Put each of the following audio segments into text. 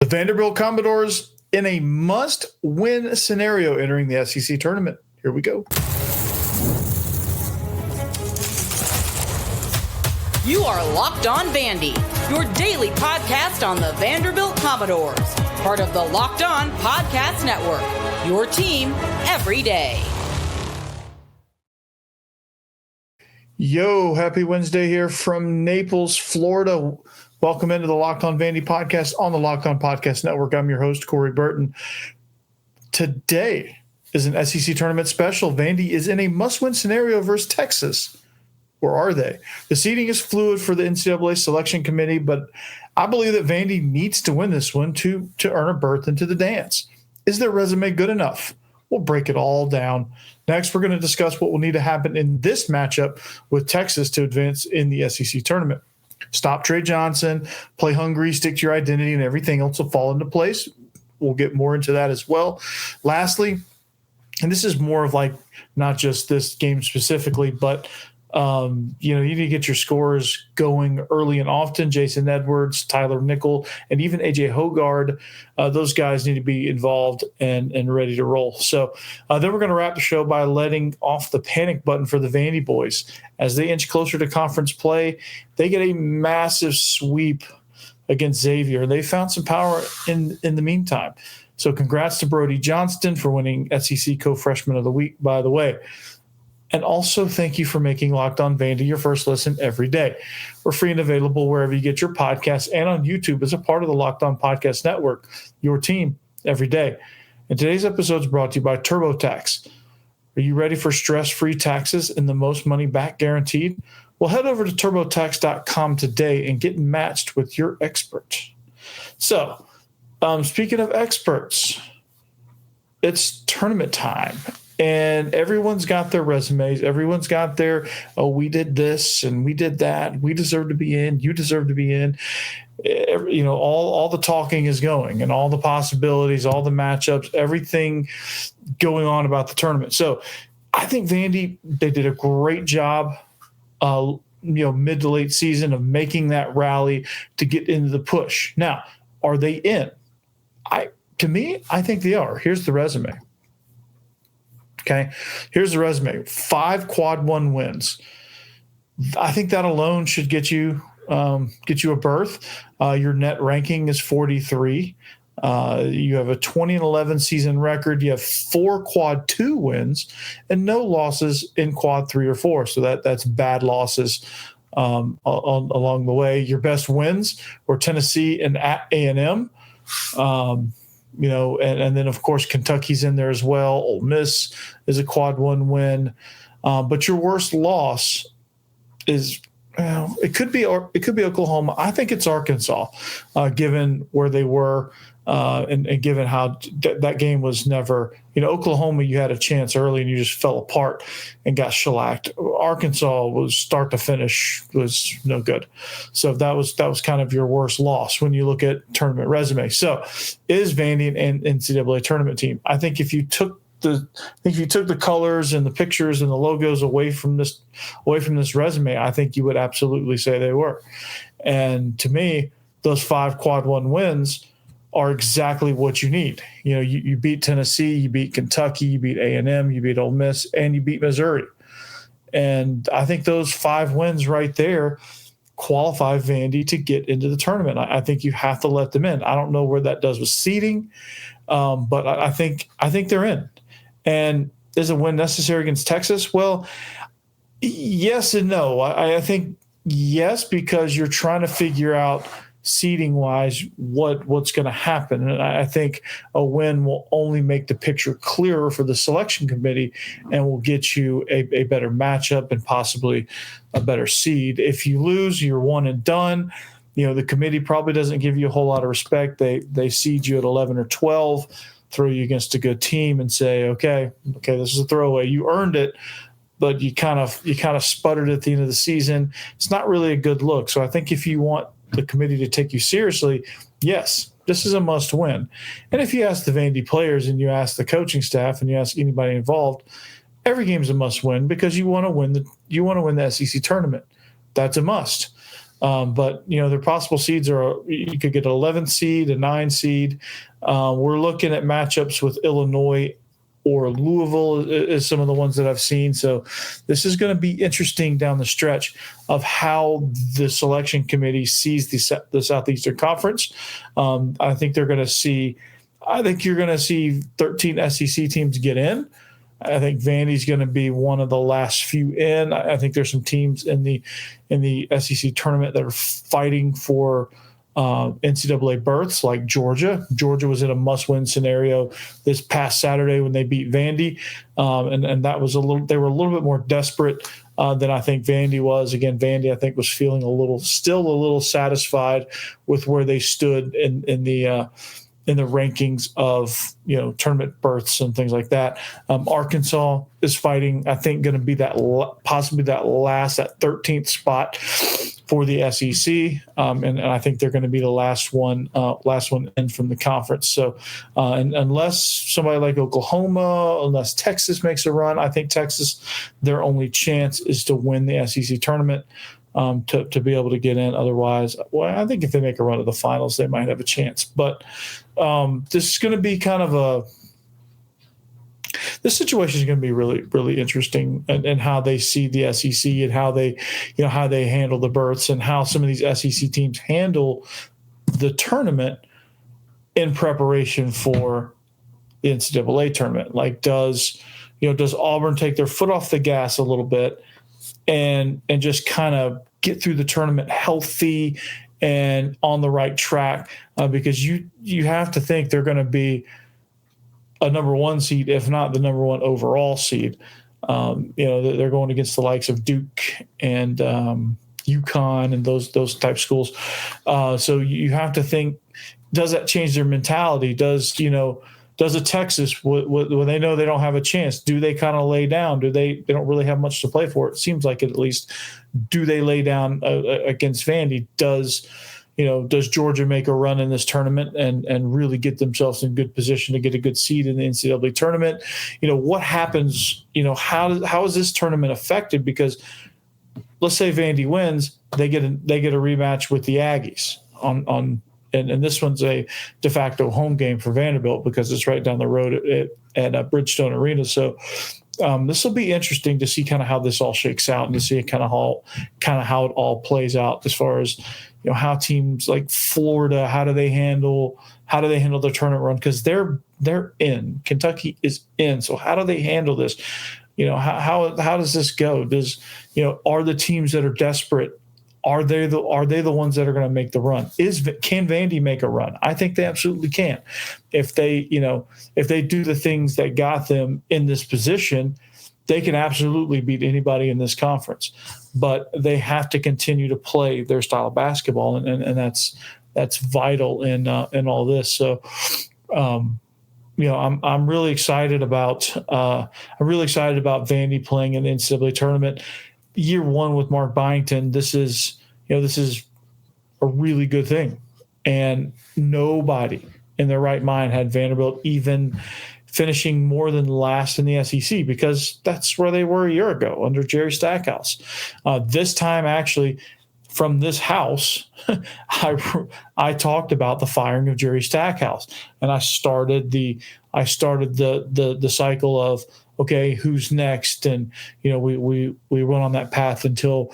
Vanderbilt Commodores in a must-win scenario entering the SEC tournament. Here we go. You are Locked On Vandy, your daily podcast on the Vanderbilt Commodores, part of the Locked On Podcast Network, your team every day. Yo, happy Wednesday here from Naples, Florida. Welcome into the Locked On Vandy podcast on the Locked On Podcast Network. I'm your host, Corey Burton. Today is an SEC tournament special. Vandy is in a must-win scenario versus Texas. Or are they? The seeding is fluid for the NCAA selection committee, but I believe that Vandy needs to win this one to earn a berth into the dance. Is their resume good enough? We'll break it all down. Next, we're going to discuss what will need to happen in this matchup with Texas to advance in the SEC tournament. Stop Tre Johnson, play hungry, stick to your identity, and everything else will fall into place. We'll get more into that as well. Lastly, and this is more of like not just this game specifically, but you need to get your scores going early and often. Jason Edwards, Tyler Nickel, and even AJ Hogard, those guys need to be involved and ready to roll. So then we're going to wrap the show by letting off the panic button for the Vandyboys. As they inch closer to conference play, they get a massive sweep against Xavier. They found some power in the meantime. So congrats to Brodie Johnston for winning SEC Co-Freshman of the Week, by the way. And also thank you for making Locked On Vandy your first listen every day. We're free and available wherever you get your podcasts and on YouTube as a part of the Locked On Podcast Network, your team every day. And today's episode is brought to you by TurboTax. Are you ready for stress-free taxes and the most money back guaranteed? Well, head over to TurboTax.com today and get matched with your expert. So, speaking of experts, it's tournament time. And everyone's got their resumes. Everyone's got their, we did this and we did that. We deserve to be in. You deserve to be in. All the talking is going and all the possibilities, all the matchups, everything going on about the tournament. So I think Vandy, they did a great job, mid to late season of making that rally to get into the push. Now, are they in? To me, I think they are. Here's the resume. Okay, here's the resume: 5 quad 1 wins. I think that alone should get you a berth. Your net ranking is 43. You have a 20-11 season record. You have 4 quad 2 wins and no losses in quad 3 or 4. So that's bad losses along the way. Your best wins were Tennessee and at A&M. And then, of course, Kentucky's in there as well. Ole Miss is a quad 1 win. But your worst loss is, it could be Oklahoma. I think it's Arkansas, given where they were and given how that game was never, Oklahoma, you had a chance early and you just fell apart and got shellacked. Arkansas was start to finish was no good. So that was kind of your worst loss when you look at tournament resume. So is Vandy an NCAA tournament team? I think if you took the colors and the pictures and the logos away from this resume, I think you would absolutely say they were. And to me, those 5 quad 1 wins are exactly what you need. You beat Tennessee, you beat Kentucky, you beat A&M, you beat Ole Miss, and you beat Missouri. And I think those 5 wins right there qualify Vandy to get into the tournament. I think you have to let them in. I don't know where that does with seeding, but I think they're in. And is a win necessary against Texas? Well, yes and no. I think yes, because you're trying to figure out seeding-wise what's going to happen. And I think a win will only make the picture clearer for the selection committee and will get you a better matchup and possibly a better seed. If you lose, you're one and done. The committee probably doesn't give you a whole lot of respect. They seed you at 11 or 12, throw you against a good team and say, okay, this is a throwaway. You earned it, but you kind of sputtered at the end of the season. It's not really a good look. So I think if you want the committee to take you seriously, yes, this is a must win. And if you ask the Vandy players and you ask the coaching staff and you ask anybody involved, every game's a must win because you want to win the SEC tournament. That's a must. But their possible seeds are you could get an 11th seed, a 9 seed. We're looking at matchups with Illinois or Louisville is some of the ones that I've seen. So this is going to be interesting down the stretch of how the selection committee sees the Southeastern Conference. I think you're going to see 13 SEC teams get in. I think Vandy's going to be one of the last few in. I think there's some teams in the SEC tournament that are fighting for NCAA berths, like Georgia. Georgia was in a must-win scenario this past Saturday when they beat Vandy, and that was they were a little bit more desperate than I think Vandy was. Again, Vandy I think was feeling still a little satisfied with where they stood in the rankings of tournament berths and things like that. Arkansas is fighting, I think, going to be possibly that 13th spot for the SEC, and I think they're going to be the last one in from the conference. So, and unless somebody like Oklahoma, unless Texas makes a run, I think Texas, their only chance is to win the SEC tournament. To be able to get in. Otherwise, I think if they make a run to the finals, they might have a chance. But this is going to be this situation is going to be really, really interesting, and how they see the SEC and how they handle the berths and how some of these SEC teams handle the tournament in preparation for the NCAA tournament. Like, does Auburn take their foot off the gas a little bit and just kind of get through the tournament healthy and on the right track, because you have to think they're going to be a number 1 seed, if not the number 1 overall seed. They're going against the likes of Duke and UConn and those type schools. So you have to think, does that change their mentality? Does a Texas, when they know they don't have a chance, do they kind of lay down? They don't really have much to play for? It seems like it, at least. Do they lay down against Vandy? Does Georgia make a run in this tournament and really get themselves in good position to get a good seed in the NCAA tournament? What happens? How is this tournament affected? Because let's say Vandy wins, they get a rematch with the Aggies and this one's a de facto home game for Vanderbilt because it's right down the road at Bridgestone Arena. So this will be interesting to see kind of how this all shakes out and to see kind of how it all plays out as far as how teams like Florida, how do they handle their tournament run, because they're in. Kentucky is in. So how do they handle this? How does this go? Are the teams that are desperate, are they the ones that are going to make the run? Can Vandy make a run? I think they absolutely can. If they do the things that got them in this position, they can absolutely beat anybody in this conference. But they have to continue to play their style of basketball, and that's vital in all this. So, I'm really excited about Vandy playing in the NCAA tournament. Year 1 with Mark Byington, this is a really good thing, and nobody in their right mind had Vanderbilt even finishing more than last in the SEC, because that's where they were a year ago under Jerry Stackhouse. This time, actually, from this house, I talked about the firing of Jerry Stackhouse, and I started the cycle of, okay, who's next? And we went on that path until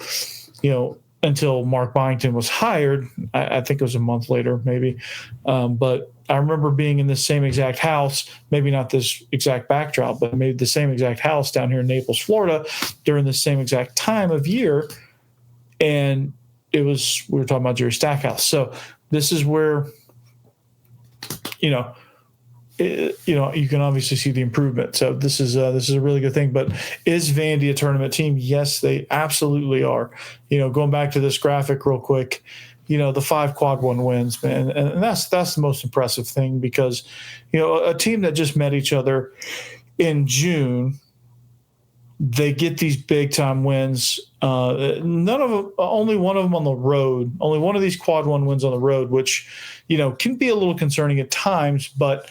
Mark Byington was hired. I think it was a month later, maybe. But I remember being in the same exact house, maybe not this exact backdrop, but maybe the same exact house down here in Naples, Florida, during the same exact time of year. And we were talking about Jerry Stackhouse. So this is where, you can obviously see the improvement. So this is a really good thing. But is Vandy a tournament team? Yes, they absolutely are. Going back to this graphic real quick, the 5 quad 1 wins, man, and that's the most impressive thing, because a team that just met each other in June, they get these big time wins. Only one of them on the road. Only one of these quad 1 wins on the road, which can be a little concerning at times, but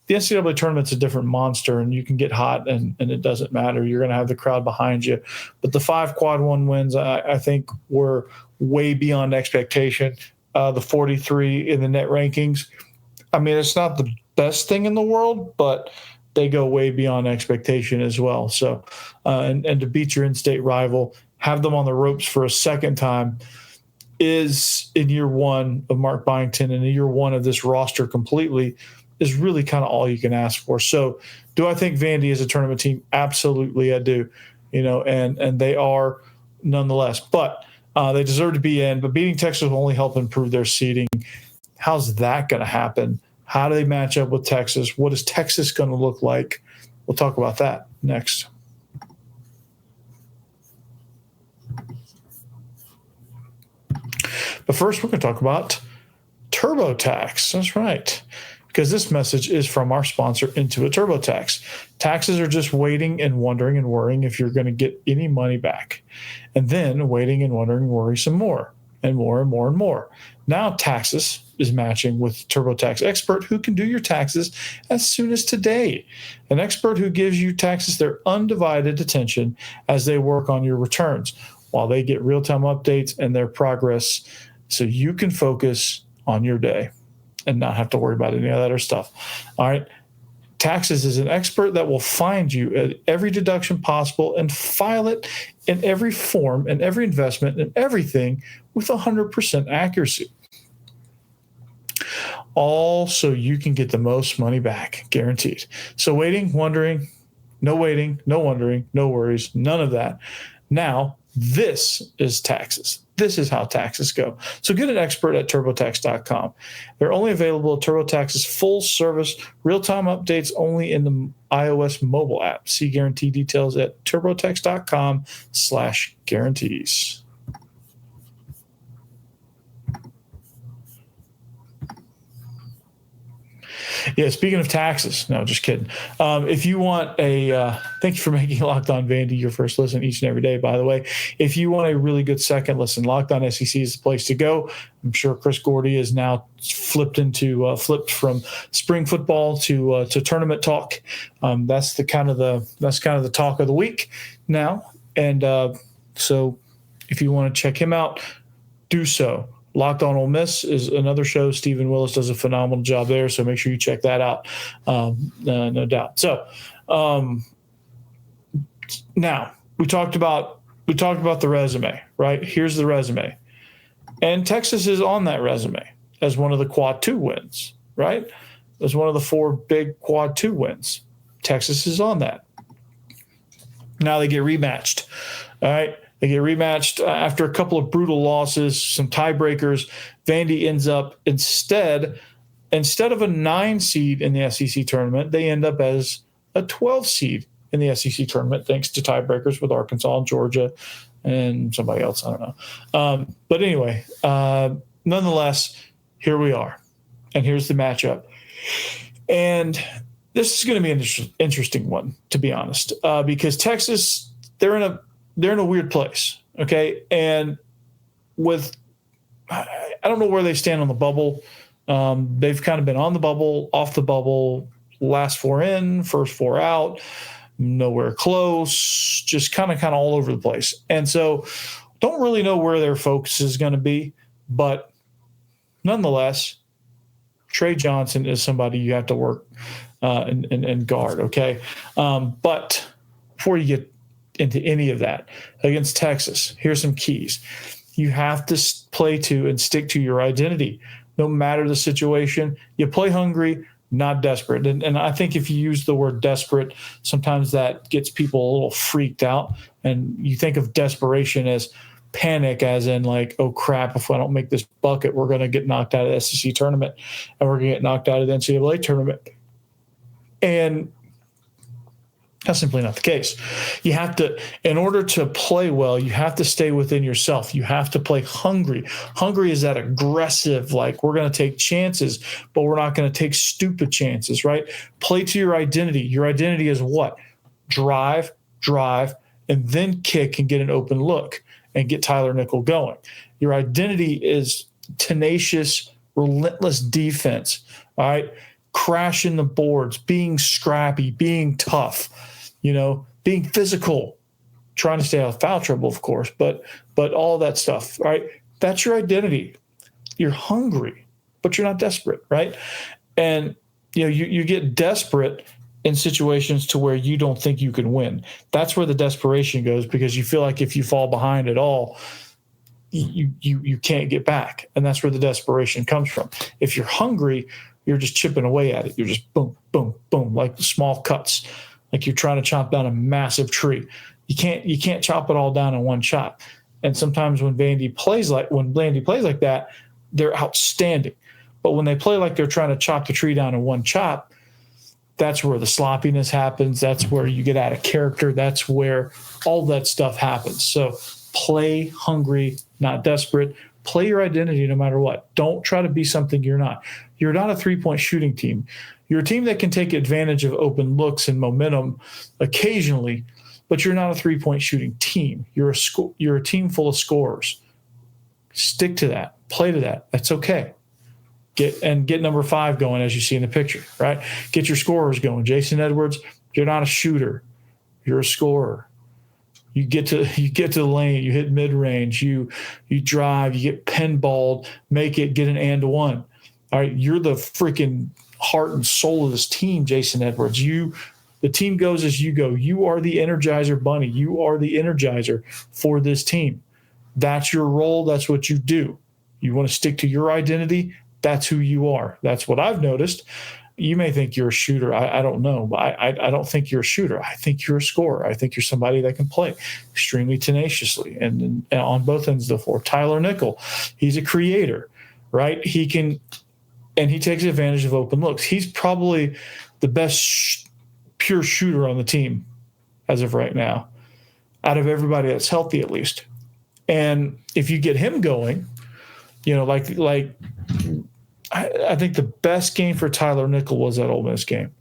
the NCAA tournament's a different monster, and you can get hot and it doesn't matter. You're going to have the crowd behind you. But the 5 quad 1 wins, I think, were way beyond expectation. The 43 in the net rankings. I mean, it's not the best thing in the world, but they go way beyond expectation as well. So, and to beat your in-state rival, have them on the ropes for a second time is in year one of Mark Byington and in year one of this roster completely is really kind of all you can ask for. So do I think Vandy is a tournament team? Absolutely, I do. And they are nonetheless, but they deserve to be in, but beating Texas will only help improve their seeding. How's that going to happen? How do they match up with Texas? What is Texas going to look like? We'll talk about that next. But first, we're going to talk about TurboTax. That's right. Because this message is from our sponsor, Intuit TurboTax. Taxes are just waiting and wondering and worrying if you're going to get any money back. And then waiting and wondering and worry some more and more and more and more. Now Taxes is matching with TurboTax expert who can do your taxes as soon as today. An expert who gives you taxes their undivided attention as they work on your returns while they get real-time updates and their progress so you can focus on your day and not have to worry about any of that other stuff. All right. Taxes is an expert that will find you at every deduction possible and file it in every form and every investment and everything with 100% accuracy. All so you can get the most money back, guaranteed. So waiting, wondering, no waiting, no wondering, no worries, none of that. Now, this is taxes. This is how taxes go. So get an expert at TurboTax.com. They're only available at TurboTax's full service, real-time updates only in the iOS mobile app. See guarantee details at TurboTax.com/guarantees. Yeah, speaking of taxes, no, just kidding. If you want thank you for making Locked On Vandy your first listen each and every day, by the way. If you want a really good second listen, Locked On SEC is the place to go. I'm sure Chris Gordy is now flipped from spring football to tournament talk. That's kind of the talk of the week now. And so if you want to check him out, do so. Locked On Ole Miss is another show. Stephen Willis does a phenomenal job there, so make sure you check that out, no doubt. So now we talked about the resume, right? Here's the resume. And Texas is on that resume as one of the Quad 2 wins, right? As one of the 4 big Quad 2 wins. Texas is on that. Now they get rematched, all right? They get rematched after a couple of brutal losses, some tiebreakers. Vandy ends up instead of a 9 seed in the SEC tournament, they end up as a 12 seed in the SEC tournament, thanks to tiebreakers with Arkansas and Georgia and somebody else. I don't know. But anyway, nonetheless, here we are. And here's the matchup. And this is going to be an interesting one, to be honest, because Texas, they're in a weird place, okay? And I don't know where they stand on the bubble. They've kind of been on the bubble, off the bubble, last 4 in, first 4 out, nowhere close, just kind of all over the place. And so don't really know where their focus is going to be, but nonetheless, Tre Johnson is somebody you have to work and guard, okay? But before you get into any of that against Texas, here's some keys. You have to play to and stick to your identity. No matter the situation, you play hungry, not desperate. And I think if you use the word desperate, sometimes that gets people a little freaked out. And you think of desperation as panic, as in like, oh crap, if I don't make this bucket, we're going to get knocked out of the SEC tournament and we're going to get knocked out of the NCAA tournament. And that's simply not the case. You have to, in order to play well, you have to stay within yourself. You have to play hungry. Hungry is that aggressive, like we're going to take chances, but we're not going to take stupid chances, right? Play to your identity. Your identity is what? Drive, and then kick and get an open look and get Tyler Nickel going. Your identity is tenacious, relentless defense, all right? Crashing the boards, being scrappy, being tough, being physical, trying to stay out of foul trouble, of course, but all that stuff, right? That's your identity. You're hungry, but you're not desperate, right? And you get desperate in situations to where you don't think you can win. That's where the desperation goes, because you feel like if you fall behind at all, you can't get back. And that's where the desperation comes from. If you're hungry, you're just chipping away at it. You're just boom, boom, boom, like small cuts, like you're trying to chop down a massive tree. You can't chop it all down in one chop. And sometimes when Vandy plays like that, they're outstanding. But when they play like they're trying to chop the tree down in one chop, that's where the sloppiness happens. That's where you get out of character. That's where all that stuff happens. So play hungry, not desperate. Play your identity no matter what. Don't try to be something you're not. You're not a three-point shooting team. You're a team that can take advantage of open looks and momentum occasionally, but you're not a three-point shooting team. You're a team full of scorers. Stick to that. Play to that. That's okay. Get number 5 going, as you see in the picture, right? Get your scorers going. Jason Edwards, you're not a shooter. You're a scorer. You get to the lane, you hit mid-range, you drive, you get pinballed, make it, get an and one. All right, you're the freaking heart and soul of this team, Jason Edwards. The team goes as you go. You are the Energizer Bunny. You are the Energizer for this team. That's your role. That's what you do. You want to stick to your identity. That's who you are. That's what I've noticed. You may think you're a shooter. I don't know, but I don't think you're a shooter. I think you're a scorer. I think you're somebody that can play extremely tenaciously and on both ends of the floor. Tyler Nickel, he's a creator, right? He can, and he takes advantage of open looks. He's probably the best pure shooter on the team as of right now, out of everybody that's healthy at least. And if you get him going, I think the best game for Tyler Nickel was that Ole Miss game.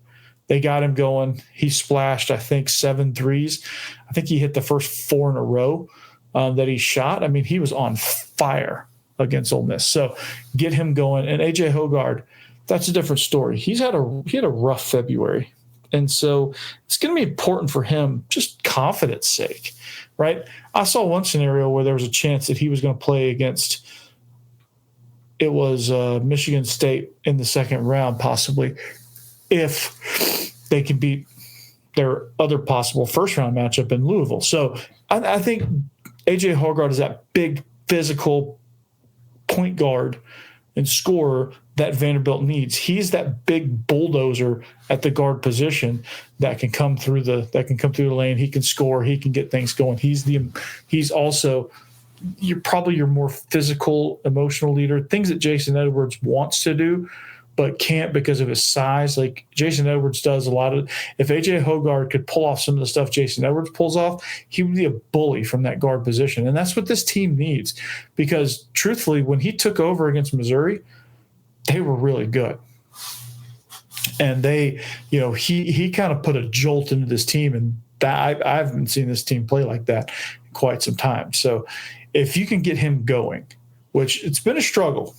They got him going. He splashed, I think, 7 threes. I think he hit the first 4 in a row that he shot. I mean, he was on fire against Ole Miss. So get him going. And A.J. Hoggard, that's a different story. He had a rough February. And so it's going to be important for him, just confidence sake, right? I saw one scenario where there was a chance that he was going to play against – it was Michigan State in the second round, possibly, if they could beat their other possible first-round matchup in Louisville. So I think A.J. Hoggard is that big physical point guard and scorer that Vanderbilt needs. He's that big bulldozer at the guard position that can come through the lane. He can score. He can get things going. He's also – you're probably your more physical, emotional leader, things that Jason Edwards wants to do but can't because of his size. Like Jason Edwards does a lot of – if A.J. Hoggard could pull off some of the stuff Jason Edwards pulls off, he would be a bully from that guard position. And that's what this team needs, because truthfully, when he took over against Missouri, they were really good. And they – he kind of put a jolt into this team, and that I haven't seen this team play like that in quite some time. So – if you can get him going, which it's been a struggle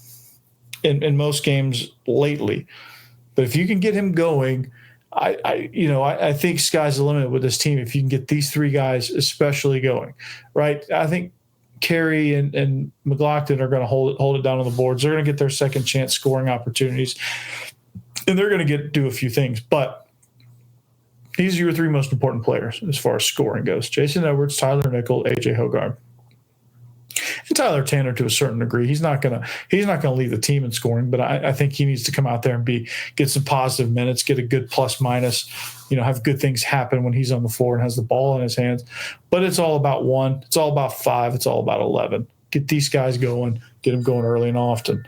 in most games lately, but if you can get him going, I think sky's the limit with this team if you can get these 3 guys especially going, right? I think Carey and McLaughlin are going to hold it down on the boards. They're going to get their second chance scoring opportunities, and they're going to do a few things. But these are your 3 most important players as far as scoring goes: Jason Edwards, Tyler Nickel, A.J. Hoggard. And Tyler Tanner, to a certain degree, he's not gonna lead the team in scoring, but I think he needs to come out there and get some positive minutes, get a good plus minus, have good things happen when he's on the floor and has the ball in his hands. But it's all about 1, it's all about 5, it's all about 11. Get these guys going, get them going early and often.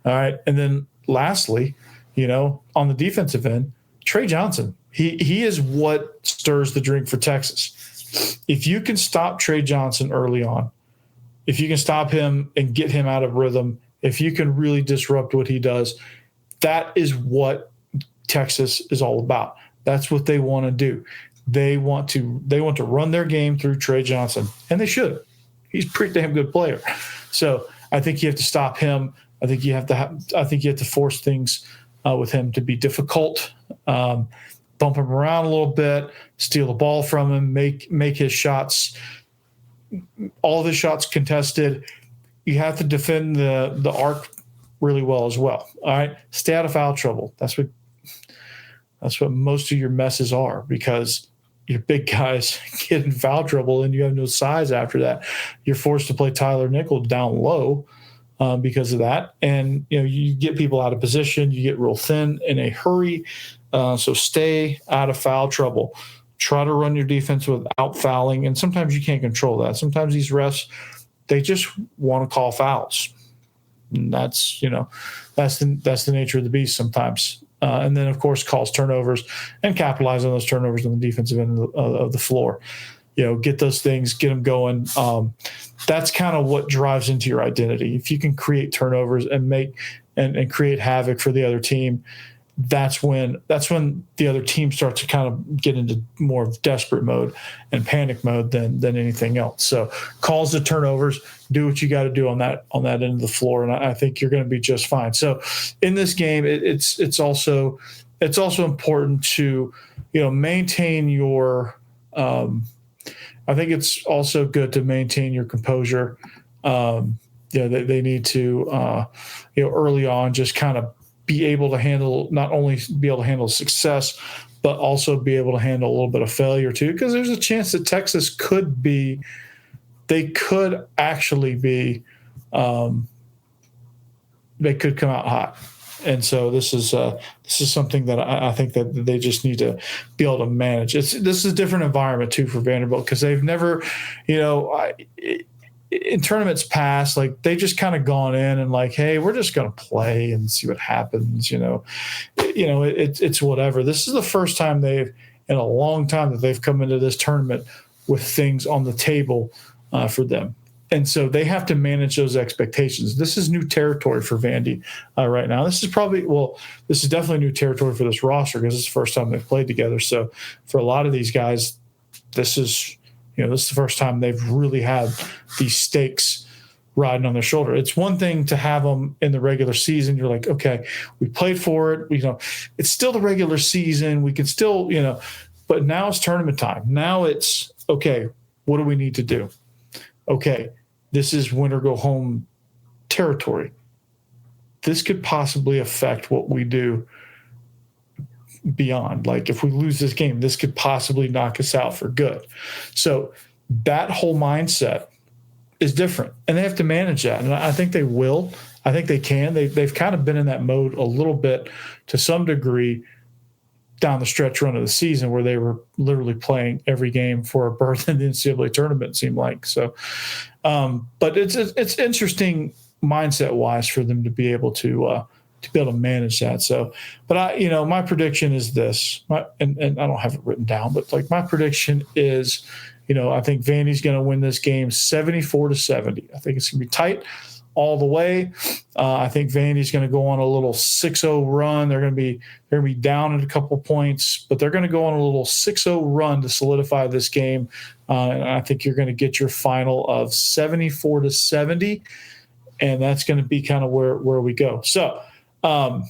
All right, and then lastly, on the defensive end, Tre Johnson. He is what stirs the drink for Texas. If you can stop Tre Johnson early on, if you can stop him and get him out of rhythm, if you can really disrupt what he does, that is what Texas is all about. That's what they want to do. They want to run their game through Tre Johnson, and they should. He's a pretty damn good player. So I think you have to stop him. I think you have to force things with him to be difficult. Bump him around a little bit, steal the ball from him, make his shots. All of his shots contested, you have to defend the arc really well as well. All right, stay out of foul trouble. That's what most of your messes are, because your big guys get in foul trouble and you have no size after that. You're forced to play Tyler Nickel down low because of that. And, you get people out of position. You get real thin in a hurry. So stay out of foul trouble. Try to run your defense without fouling. And sometimes you can't control that. Sometimes these refs, they just want to call fouls. And that's the nature of the beast sometimes. And then, of course, calls turnovers and capitalize on those turnovers on the defensive end of the floor. Get those things, get them going. That's kind of what drives into your identity. If you can create turnovers and make and create havoc for the other team, that's when the other team starts to kind of get into more of desperate mode and panic mode than anything else. So calls to turnovers, do what you got to do on that end of the floor, and I think you're going to be just fine. So in this game, it's also important to maintain your. I think it's also good to maintain your composure. They need to early on just kind of be able to handle, not only be able to handle success, but also be able to handle a little bit of failure too, because there's a chance that Texas could actually be, they could come out hot. And so this is something that I think that they just need to be able to manage. This is a different environment too for Vanderbilt, because they've never, in tournaments past, like they just kind of gone in and like, hey, we're just going to play and see what happens. It's whatever. This is the first time in a long time that they've come into this tournament with things on the table for them. And so they have to manage those expectations. This is new territory for Vandy right now. This is definitely new territory for this roster, because it's the first time they've played together. So for a lot of these guys, this is the first time they've really had these stakes riding on their shoulder. It's one thing to have them in the regular season. You're like, okay, we played for it. It's still the regular season. We can still, but now it's tournament time. Now it's, okay, what do we need to do? Okay, this is win or go home territory. This could possibly affect what we do beyond. Like if we lose this game, this could possibly knock us out for good. So that whole mindset is different, and they have to manage that. And I think they will. I think they can. They've kind of been in that mode a little bit to some degree down the stretch run of the season, where they were literally playing every game for a berth in the NCAA tournament, it seemed like. So, but it's interesting mindset wise for them to be able to manage that. So, but my prediction is this, and I don't have it written down, but like my prediction is, I think Vandy's going to win this game 74-70. I think it's going to be tight all the way. I think Vandy's going to go on a little 6-0 run. They're going to be down at a couple points, but they're going to go on a little 6-0 run to solidify this game. And I think you're going to get your final of 74-70, and that's going to be kind of where we go. So, I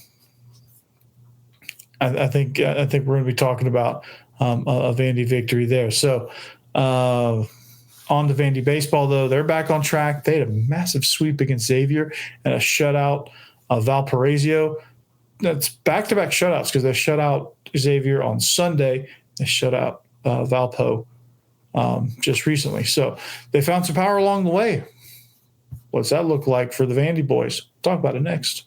think we're going to be talking about a Vandy victory there. So on to Vandy baseball, though, they're back on track. They had a massive sweep against Xavier and a shutout of Valparaiso. That's back-to-back shutouts, because they shut out Xavier on Sunday. They shut out Valpo just recently. So they found some power along the way. What's that look like for the Vandyboys? Talk about it next.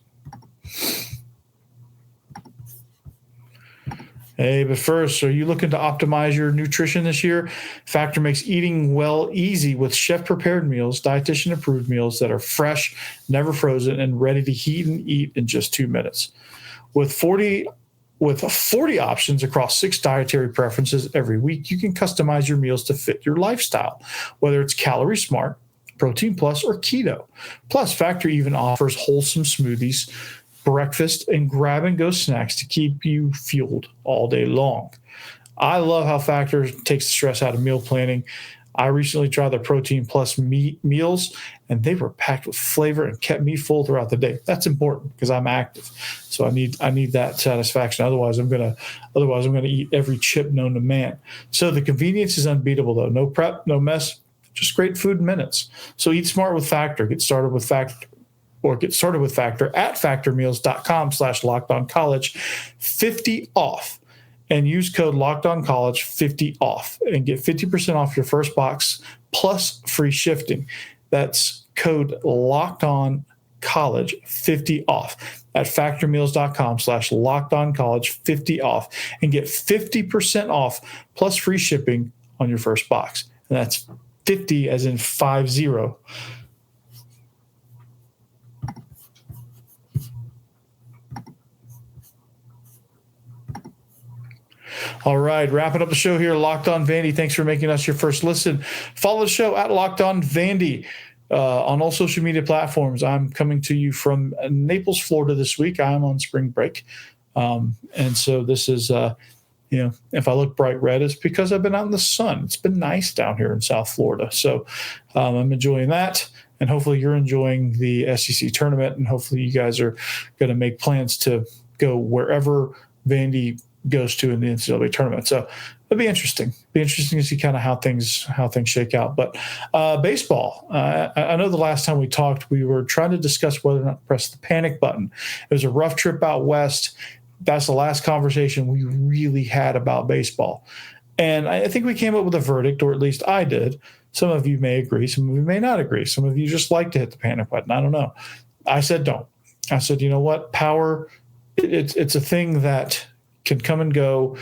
Hey, but first, are you looking to optimize your nutrition this year? Factor makes eating well easy with chef-prepared meals, dietitian-approved meals that are fresh, never frozen, and ready to heat and eat in just 2 minutes. With 40 options across 6 dietary preferences every week, you can customize your meals to fit your lifestyle, whether it's Calorie Smart, Protein Plus, or Keto. Plus, Factor even offers wholesome smoothies, breakfast, and grab-and-go snacks to keep you fueled all day long. I love how Factor takes the stress out of meal planning. I recently tried their Protein Plus meals, and they were packed with flavor and kept me full throughout the day. That's important because I'm active, so I need that satisfaction. Otherwise, I'm gonna eat every chip known to man. So the convenience is unbeatable, though. No prep, no mess. just great food and minutes. So eat smart with Factor. Get started with Factor at factormeals.com/lockedoncollege, 50 off, and use code LOCKEDONCollege 50 off and get 50% off your first box plus free shipping. That's code LOCKEDONCollege 50 off at factormeals.com/lockedoncollege 50 off and get 50% off plus free shipping on your first box. And that's 50 as in 50. All right, wrapping up the show here, Locked On Vandy. Thanks for making us your first listen. Follow the show at Locked On Vandy on all social media platforms. I'm coming to you from Naples, Florida this week. I'm on spring break. And so this is, if I look bright red, it's because I've been out in the sun. It's been nice down here in South Florida. So I'm enjoying that. And hopefully you're enjoying the SEC tournament. And hopefully you guys are going to make plans to go wherever Vandy goes to in the NCAA tournament. So it'll be interesting. Be interesting to see kind of how things shake out. But baseball, I know the last time we talked, we were trying to discuss whether or not to press the panic button. It was a rough trip out west. That's the last conversation we really had about baseball. And I think we came up with a verdict, or at least I did. Some of you may agree. Some of you may not agree. Some of you just like to hit the panic button. I don't know. I said don't. I said, you know what? Power, it's a thing that can come and go.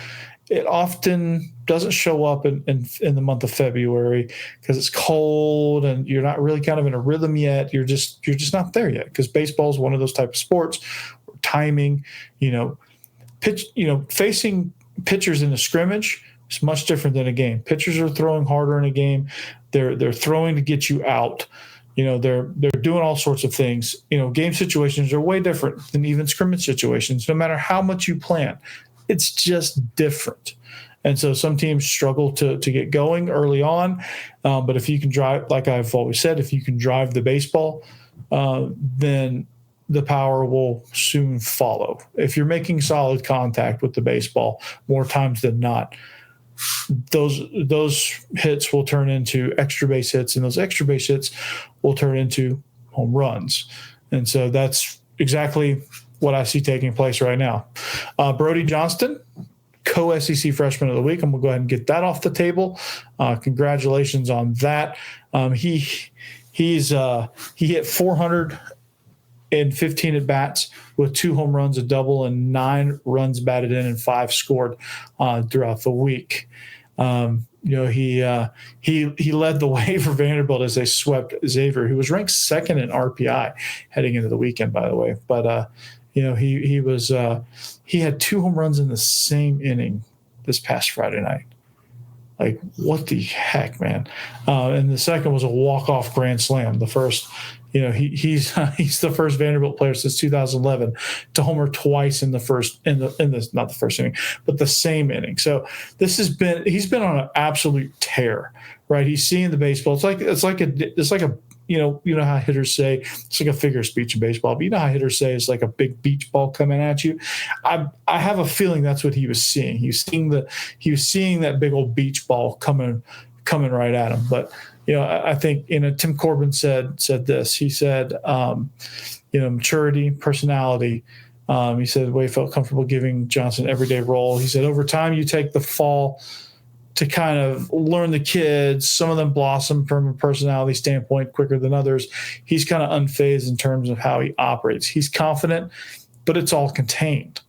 It often doesn't show up in the month of February because it's cold and you're not really kind of in a rhythm yet. You're just not there yet, because baseball is one of those type of sports where timing, facing pitchers in a scrimmage is much different than a game. Pitchers are throwing harder in a game. They're throwing to get you out. They're doing all sorts of things. Game situations are way different than even scrimmage situations, no matter how much you plan. It's just different. And so some teams struggle to get going early on. But if you can drive, like I've always said, if you can drive the baseball, then the power will soon follow. If you're making solid contact with the baseball more times than not, those hits will turn into extra base hits, and those extra base hits will turn into home runs. And so that's exactly what I see taking place right now. Brodie Johnston, co-SEC Freshman of the Week. I'm going to go ahead and get that off the table. Congratulations on that. He hit 415 at bats with 2 home runs, a double, and 9 runs batted in and 5 scored throughout the week. He led the way for Vanderbilt as they swept Xavier, who was ranked second in RPI heading into the weekend, by the way. But he had 2 home runs in the same inning this past Friday night. Like, what the heck, man? And the second was a walk-off grand slam. The first, he's the first Vanderbilt player since 2011 to homer twice in the not the first inning, but the same inning. So he's been on an absolute tear, right? He's seeing the baseball. It's like a how hitters say it's like a figure of speech in baseball, but you know how hitters say it's like a big beach ball coming at you. I have a feeling that's what he was seeing. He was seeing that big old beach ball coming right at him. But I think Tim Corbin said this. He said, maturity, personality. He said the way he felt comfortable giving Johnson everyday role. He said over time you take the fall to kind of learn the kids. Some of them blossom from a personality standpoint quicker than others. He's kind of unfazed in terms of how he operates. He's confident, but it's all contained.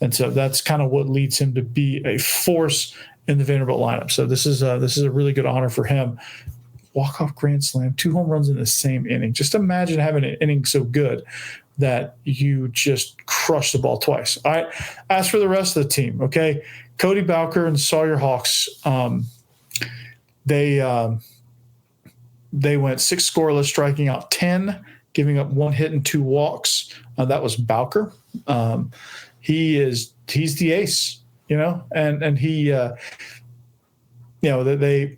And so that's kind of what leads him to be a force in the Vanderbilt lineup. So this is a really good honor for him. Walk-off grand slam, 2 home runs in the same inning. Just imagine having an inning so good that you just crush the ball twice. All right. As for the rest of the team, okay, Cody Bowker and Sawyer Hawks, they went 6 scoreless, striking out 10, giving up 1 hit and 2 walks. That was Bowker. He's the ace, and he, they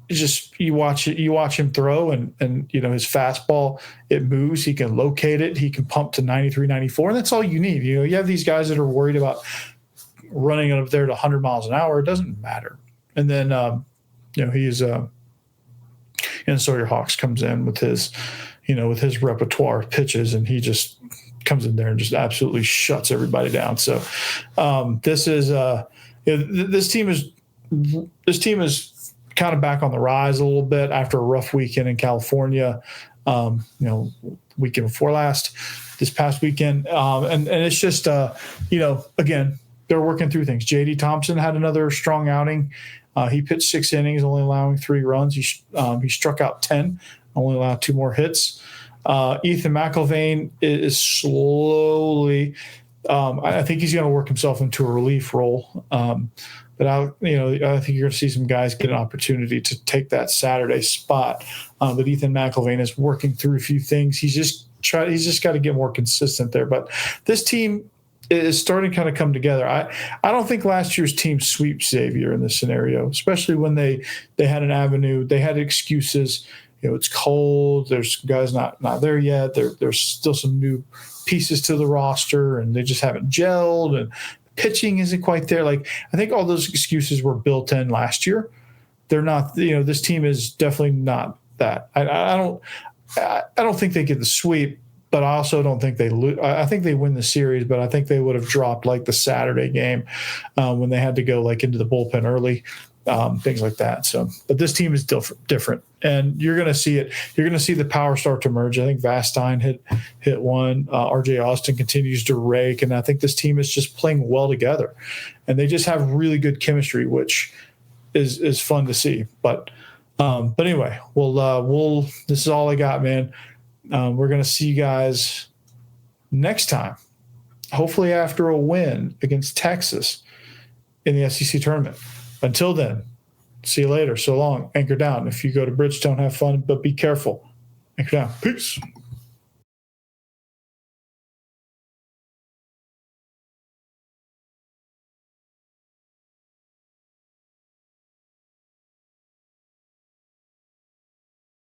just you watch him throw and his fastball, it moves. He can locate it. He can pump to 93, 94, and that's all you need. You have these guys that are worried about running up there to 100 miles an hour. It doesn't matter. And then he's and Sawyer Hawks comes in with his repertoire of pitches, and he just comes in there and just absolutely shuts everybody down. So this team is kind of back on the rise a little bit after a rough weekend in California. Weekend before last, this past weekend, and it's just again, they're working through things. J.D. Thompson had another strong outing. He pitched 6 innings, only allowing 3 runs. He struck out 10, only allowed 2 more hits. Ethan McIlvain is slowly. I think he's going to work himself into a relief role. But I think you're going to see some guys get an opportunity to take that Saturday spot. But Ethan McIlvain is working through a few things. He's just got to get more consistent there. But this team is starting to kind of come together. I don't think last year's team sweeps Xavier in this scenario, especially when they had an avenue. They had excuses. It's cold. There's guys not there yet. There's still some new pieces to the roster, and they just haven't gelled, and pitching isn't quite there. Like, I think all those excuses were built in last year. They're not. This team is definitely not that. I don't think they get the sweep, but I also don't think they lose. I think they win the series, but I think they would have dropped like the Saturday game when they had to go like into the bullpen early. Things like that. So, but this team is different, and you're going to see it. You're going to see the power start to emerge. I think Vastine hit one. RJ Austin continues to rake, and I think this team is just playing well together, and they just have really good chemistry, which is fun to see. But anyway, we'll. This is all I got, man. We're going to see you guys next time, hopefully after a win against Texas in the SEC tournament. Until then, see you later. So long. Anchor down. If you go to Bridgestone, have fun, but be careful. Anchor down. Peace.